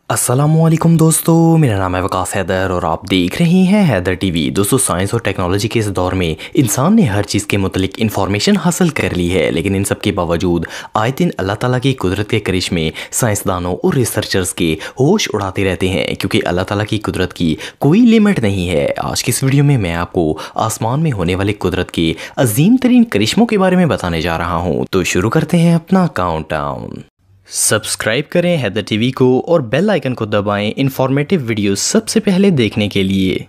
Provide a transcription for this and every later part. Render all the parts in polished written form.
अस्सलामुअलैकुम दोस्तों, मेरा नाम है वकास हैदर और आप देख रहे हैं हैदर टीवी। दोस्तों, साइंस और टेक्नोलॉजी के इस दौर में इंसान ने हर चीज़ के मुतलिक इन्फॉर्मेशन हासिल कर ली है, लेकिन इन सब के बावजूद आए दिन अल्लाह ताला की कुदरत के करिश्मे साइंसदानों और रिसर्चर्स के होश उड़ाते रहते हैं, क्योंकि अल्लाह ताला की कुदरत की कोई लिमिट नहीं है। आज की इस वीडियो में मैं आपको आसमान में होने वाले कुदरत के अजीम तरीन करिश्मों के बारे में बताने जा रहा हूँ। तो शुरू करते हैं अपना काउंटडाउन। सब्सक्राइब करें हैदर टीवी को और बेल आइकन को दबाएं इंफॉर्मेटिव वीडियोस सबसे पहले देखने के लिए।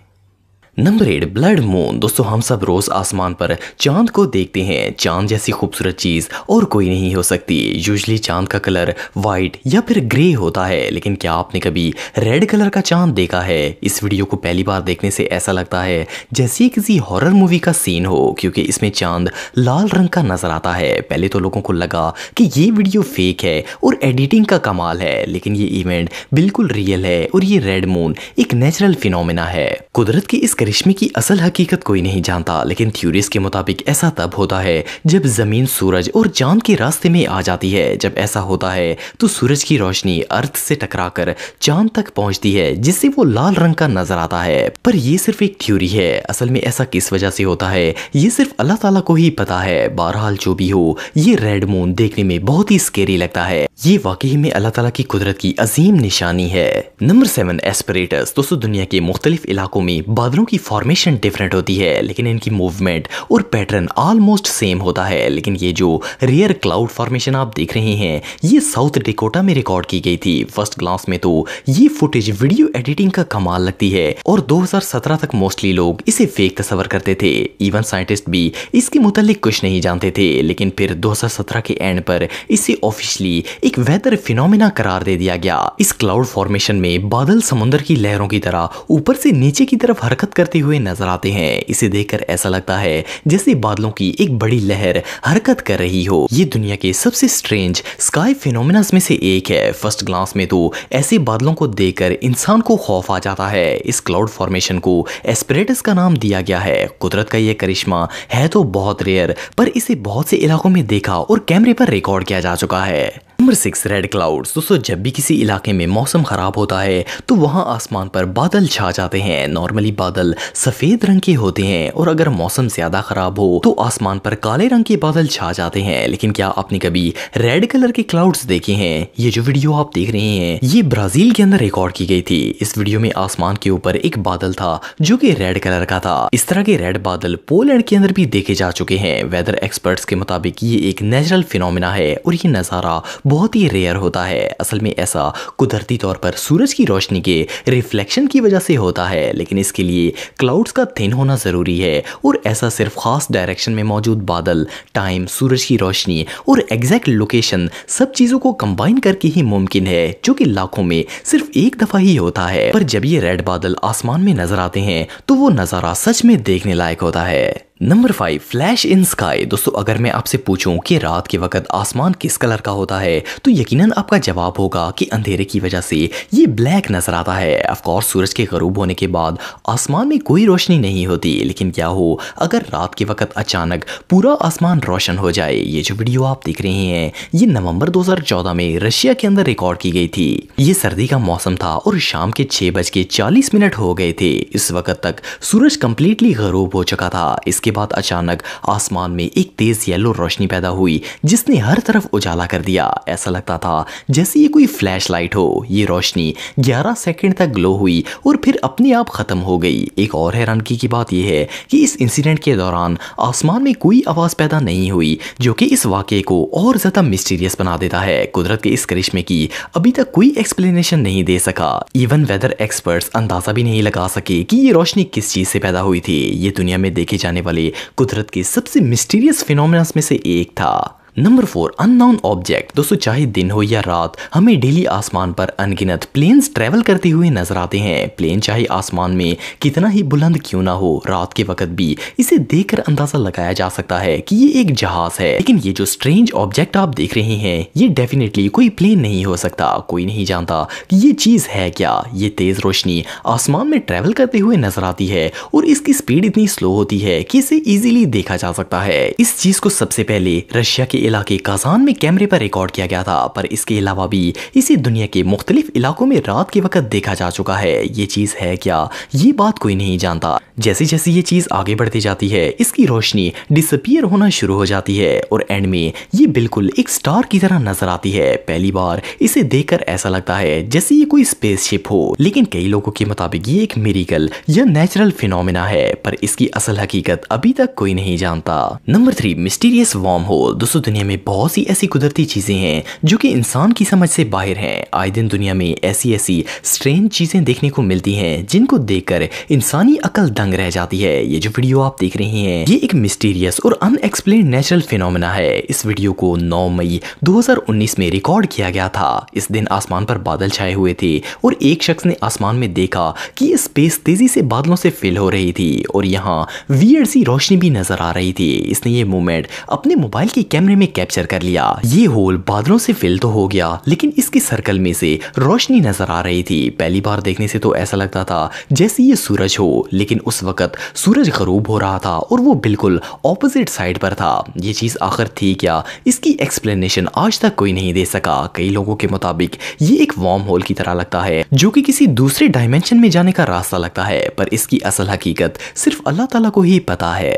Number 8, blood moon. दोस्तों, हम सब रोज आसमान पर चांद को देखते हैं। चांद जैसी खूबसूरत चीज और कोई नहीं हो सकती। यूजुअली चांद का कलर वाइट या फिर ग्रे होता है, लेकिन क्या आपने कभी रेड कलर का चांद देखा है? इस वीडियो को पहली बार देखने से ऐसा लगता है जैसे ये किसी हॉरर मूवी का सीन हो, क्योंकि इसमें चांद लाल रंग का नजर आता है। पहले तो लोगों को लगा कि ये वीडियो फेक है और एडिटिंग का कमाल है, लेकिन ये इवेंट बिल्कुल रियल है और ये रेड मून एक नेचुरल फिनोमेना है। कुदरत की इस करिश्मे की असल हकीकत कोई नहीं जानता, लेकिन थ्योरीज के मुताबिक ऐसा तब होता है जब जमीन सूरज और चांद के रास्ते में आ जाती है। जब ऐसा होता है तो सूरज की रोशनी अर्थ से टकराकर चांद तक पहुंचती है, जिससे वो लाल रंग का नजर आता है। पर ये सिर्फ एक थ्योरी है। असल में ऐसा किस वजह से होता है ये सिर्फ अल्लाह ताला को ही पता है। बहरहाल जो भी हो, ये रेड मून देखने में बहुत ही स्केरी लगता है। ये वाकई में अल्लाह ताला की कुदरत की अजीम निशानी है। नंबर 7, एस्पिरेटस। दोस्तों, दुनिया के मुख्तलिफ इलाकों में बादलों की फॉर्मेशन डिफरेंट होती है, लेकिन इनकी मूवमेंट और पैटर्न ऑलमोस्ट सेम होता है। लेकिन ये जो रेयर क्लाउड फॉर्मेशन आप देख रहे हैं, ये साउथ डेकोटा में रिकॉर्ड की गई थी। फर्स्ट ग्लांस में तो ये फुटेज वीडियो एडिटिंग का कमाल लगती है और 2017 तक मोस्टली लोग इसे फेक तस्वर करते थे। इवन साइंटिस्ट भी इसके मुतालिक कुछ नहीं जानते थे, लेकिन फिर 2017 के एंड पर इसे ऑफिशियली एक वेदर फिनोमेना करार दे दिया गया। इस क्लाउड फॉर्मेशन में बादल समुद्र की लहरों की तरह ऊपर से नीचे की तरफ हरकत करते हुए नजर आते हैं। इसे देखकर ऐसा लगता है जैसे बादलों की एक बड़ी लहर हरकत कर रही हो। ये दुनिया के सबसे स्ट्रेंज स्काई फिनोमेनास में से एक है। फर्स्ट ग्लांस में तो ऐसे बादलों को देखकर इंसान को खौफ आ जाता है। इस क्लाउड फॉर्मेशन को एस्पिरेटस का नाम दिया गया है। कुदरत का यह करिश्मा है तो बहुत रेयर, पर इसे बहुत से इलाकों में देखा और कैमरे पर रिकॉर्ड किया जा चुका है। Number 6, red clouds. दोस्तों, जब भी किसी इलाके में मौसम खराब होता है तो वहां आसमान पर बादल छा जाते हैं। नॉर्मली बादल सफेद रंग के होते हैं और अगर मौसम ज्यादा खराब हो तो आसमान पर काले रंग के बादल छा जाते हैं। लेकिन क्या आपने कभी रेड कलर के क्लाउड्स देखे हैं? ये जो वीडियो आप देख रहे हैं, ये ब्राजील के अंदर रिकॉर्ड की गई थी। इस वीडियो में आसमान के ऊपर एक बादल था जो कि रेड कलर का था। इस तरह के रेड बादल पोलैंड के अंदर भी देखे जा चुके हैं। वेदर एक्सपर्ट्स के मुताबिक ये एक नेचुरल फिनोमेना है और ये नजारा बहुत ही रेयर होता है। असल में ऐसा कुदरती तौर पर सूरज की रोशनी के रिफ्लेक्शन की वजह से होता है, लेकिन इसके लिए क्लाउड्स का थिन होना जरूरी है और ऐसा सिर्फ खास डायरेक्शन में मौजूद बादल, टाइम, सूरज की रोशनी और एग्जैक्ट लोकेशन, सब चीजों को कंबाइन करके ही मुमकिन है, जो कि लाखों में सिर्फ एक दफा ही होता है। पर जब ये रेड बादल आसमान में नजर आते हैं तो वो नजारा सच में देखने लायक होता है। नंबर 5, फ्लैश इन स्काई। दोस्तों, अगर मैं आपसे पूछूं कि रात के वक्त आसमान किस कलर का होता है तो यकीनन आपका जवाब होगा कि अंधेरे की वजह से ये ब्लैक नजर आता है। ऑफ कोर्स, सूरज के गरूब होने के बाद आसमान में कोई रोशनी नहीं होती, लेकिन क्या हो अगर रात के वक्त अचानक पूरा आसमान रोशन हो जाए? ये जो वीडियो आप देख रहे हैं, ये नवंबर 2014 में रशिया के अंदर रिकॉर्ड की गई थी। ये सर्दी का मौसम था और शाम के 6:40 हो गए थे। इस वक्त तक सूरज कंप्लीटली गरूब हो चुका था। इसके बाद अचानक आसमान में एक तेज येलो रोशनी पैदा हुई जिसने हर तरफ उजाला कर दिया। ऐसा लगता था जैसे ये कोई फ्लैश लाइट हो। ये रोशनी 11 सेकंड तक ग्लो हुई और फिर अपने आप खत्म हो गई। एक और हैरानगी की बात यह है कि इस इंसिडेंट के दौरान आसमान में कोई आवाज पैदा नहीं हुई, जो कि इस वाकये को और ज्यादा मिस्टीरियस बना देता है। कुदरत के इस करिश्मे की अभी तक कोई एक्सप्लेनेशन नहीं दे सका। इवन वेदर एक्सपर्ट्स अंदाजा भी नहीं लगा सके कि ये रोशनी किस चीज से पैदा हुई थी। ये दुनिया में देखे जाने वाले कुदरत के सबसे मिस्टीरियस फिनोमेनस में से एक था। Number 4, unknown object. दोस्तों, चाहे दिन हो या रात, हमें डेली आसमान पर अनगिनत प्लेन्स ट्रेवल करते हुए नजर आते हैं। प्लेन चाहे आसमान में कितना ही बुलंद क्यों ना हो, रात के वक्त भी इसे देखकर अंदाजा लगाया जा सकता है कि ये एक जहाज है। लेकिन ये जो स्ट्रेंज ऑब्जेक्ट आप देख रहे हैं, ये डेफिनेटली कोई प्लेन नहीं हो सकता। कोई नहीं जानता कि ये चीज है क्या। ये तेज रोशनी आसमान में ट्रेवल करते हुए नजर आती है और इसकी स्पीड इतनी स्लो होती है कि इसे इजीली देखा जा सकता है। इस चीज को सबसे पहले रशिया के इलाके काजान में कैमरे पर रिकॉर्ड किया गया था, पर इसके अलावा भी इसे दुनिया के मुख्तलिफ इलाकों में रात के वक्त देखा जा चुका है। ये चीज है क्या, ये बात कोई नहीं जानता। जैसे जैसे ये चीज आगे बढ़ती जाती है, इसकी रोशनी डिसअपीयर होना शुरू हो जाती है और एंड में ये बिल्कुल एक स्टार की तरह नजर आती है। पहली बार इसे देखकर ऐसा लगता है जैसे ये कोई स्पेसशिप हो, लेकिन कई लोगों के मुताबिक ये एक मिरेकल या नेचुरल फिनोमेना है, पर इसकी असल हकीकत अभी तक कोई नहीं जानता। Number 3, mysterious worm hole. दोस्तों, दुनिया में बहुत सी ऐसी कुदरती चीजें हैं जो कि इंसान की समझ से बाहर हैं। आए दिन दुनिया में ऐसी स्ट्रेंज चीजें देखने को मिलती हैं जिनको देखकर इंसानी अकल दंग रह जाती है। ये जो वीडियो आप देख रहे हैं, ये एक मिस्टीरियस और अनएक्सप्लेन्ड नेचुरल फिनोमेना है। इस वीडियो को 9 मई 2019 में रिकॉर्ड किया गया था। इस दिन आसमान पर बादल छाए हुए थे और एक शख्स ने आसमान में देखा कि ये स्पेस तेजी से बादलों से फिल हो रही थी और यहाँ वियर्ड सी रोशनी भी नजर आ रही थी। इसने ये मोमेंट अपने मोबाइल के कैमरे में कैप्चर कर लिया। ये होल बादलों से फिल तो हो गया, लेकिन इसके सर्कल में से रोशनी नजर आ रही थी। पहली बार देखने से तो ऐसा लगता था जैसे ये सूरज हो, लेकिन उस वक्त सूरज गरूब हो रहा था और वो बिल्कुल ऑपोजिट साइड पर था। ये चीज आखिर थी क्या, इसकी एक्सप्लेनेशन आज तक कोई नहीं दे सका। कई लोगों के मुताबिक ये एक वार्म होल की तरह लगता है जो कि किसी दूसरे डायमेंशन में जाने का रास्ता लगता है, पर इसकी असल हकीकत सिर्फ अल्लाह ताला को ही पता है।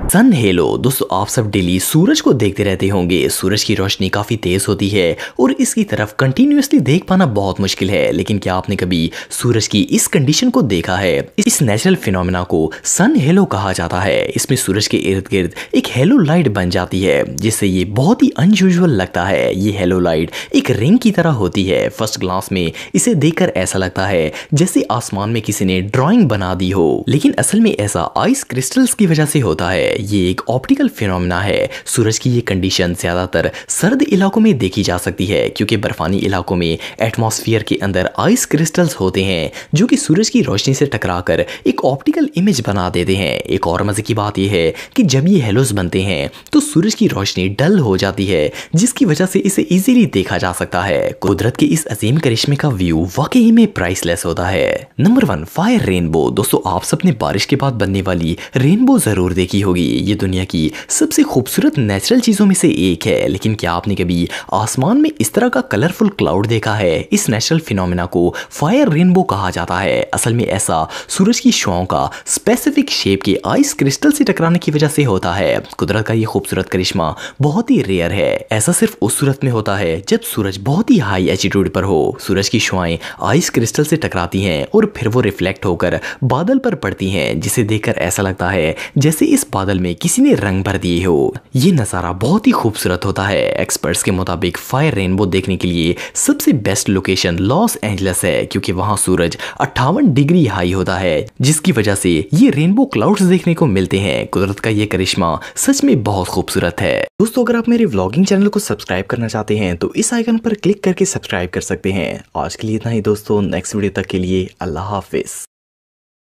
सन हेलो। दोस्तों, आप सब डेली सूरज को देखते रहते होंगे। सूरज की रोशनी काफी तेज होती है और इसकी तरफ कंटिन्यूअसली देख पाना बहुत मुश्किल है, लेकिन क्या आपने कभी सूरज की इस कंडीशन को देखा है? इस नेचुरल फिनोमेना को सन हेलो कहा जाता है। इसमें सूरज के इर्द गिर्द एक हेलो लाइट बन जाती है जिससे ये बहुत ही अनयूजुअल लगता है। ये हेलो लाइट एक रिंग की तरह होती है। फर्स्ट ग्लांस में इसे देखकर ऐसा लगता है जैसे आसमान में किसी ने ड्राइंग बना दी हो, लेकिन असल में ऐसा आइस क्रिस्टल्स की वजह से होता है। ये एक ऑप्टिकल फिनोमेना है। सूरज की ये कंडीशन ज्यादातर सर्द इलाकों में देखी जा सकती है क्योंकि बर्फानी इलाकों में एटमॉस्फेयर के अंदर आइस क्रिस्टल्स होते हैं जो कि सूरज की रोशनी से टकराकर एक ऑप्टिकल इमेज बना देते हैं। एक और मजे की बात यह है कि जब ये हेलोस बनते हैं तो सूरज की रोशनी डल हो जाती है, जिसकी वजह से इसे इजीली देखा जा सकता है। कुदरत के इस अजीम करिश्मे का व्यू वाकई में प्राइसलेस होता है। Number 1, fire rainbow. दोस्तों, आप सबने बारिश के बाद बनने वाली रेनबो जरूर देखी होगी। ये दुनिया की सबसे खूबसूरत नेचुरल चीजों में से एक है, लेकिन क्या आपने कभी आसमान में इस तरह का कलरफुल क्लाउड देखा है? इस नेचुरल फिनोमेना को फायर रेनबो कहा जाता है। असल में ऐसा सूरज की शुआओं का स्पेसिफिक शेप के आइस क्रिस्टल से टकराने की वजह से होता है। कुदरत का ये खूबसूरत करिश्मा बहुत ही रेयर है। ऐसा सिर्फ उस सूरत में होता है जब सूरज बहुत ही हाई एल्टीट्यूड पर हो। सूरज की शुआएं आइस क्रिस्टल से टकराती हैं और फिर वो रिफ्लेक्ट होकर बादल पर पड़ती हैं, जिसे देखकर ऐसा लगता है जैसे इस बादल में किसी ने रंग भर दिए हो। ये नज़ारा बहुत ही खूबसूरत होता है। एक्सपर्ट्स के मुताबिक फायर रेनबो देखने के लिए सबसे बेस्ट लोकेशन लॉस एंजलिस है क्योंकि वहां सूरज 58 डिग्री हाई होता है, जिसकी वजह से ये रेनबो क्लाउड्स देखने को मिलते हैं। कुदरत का ये करिश्मा सच में बहुत खूबसूरत है। दोस्तों, अगर आप मेरे व्लॉगिंग चैनल को सब्सक्राइब करना चाहते हैं तो इस आइकन पर क्लिक करके सब्सक्राइब कर सकते हैं। आज के लिए इतना ही दोस्तों, नेक्स्ट वीडियो तक के लिए अल्लाह हाफिज।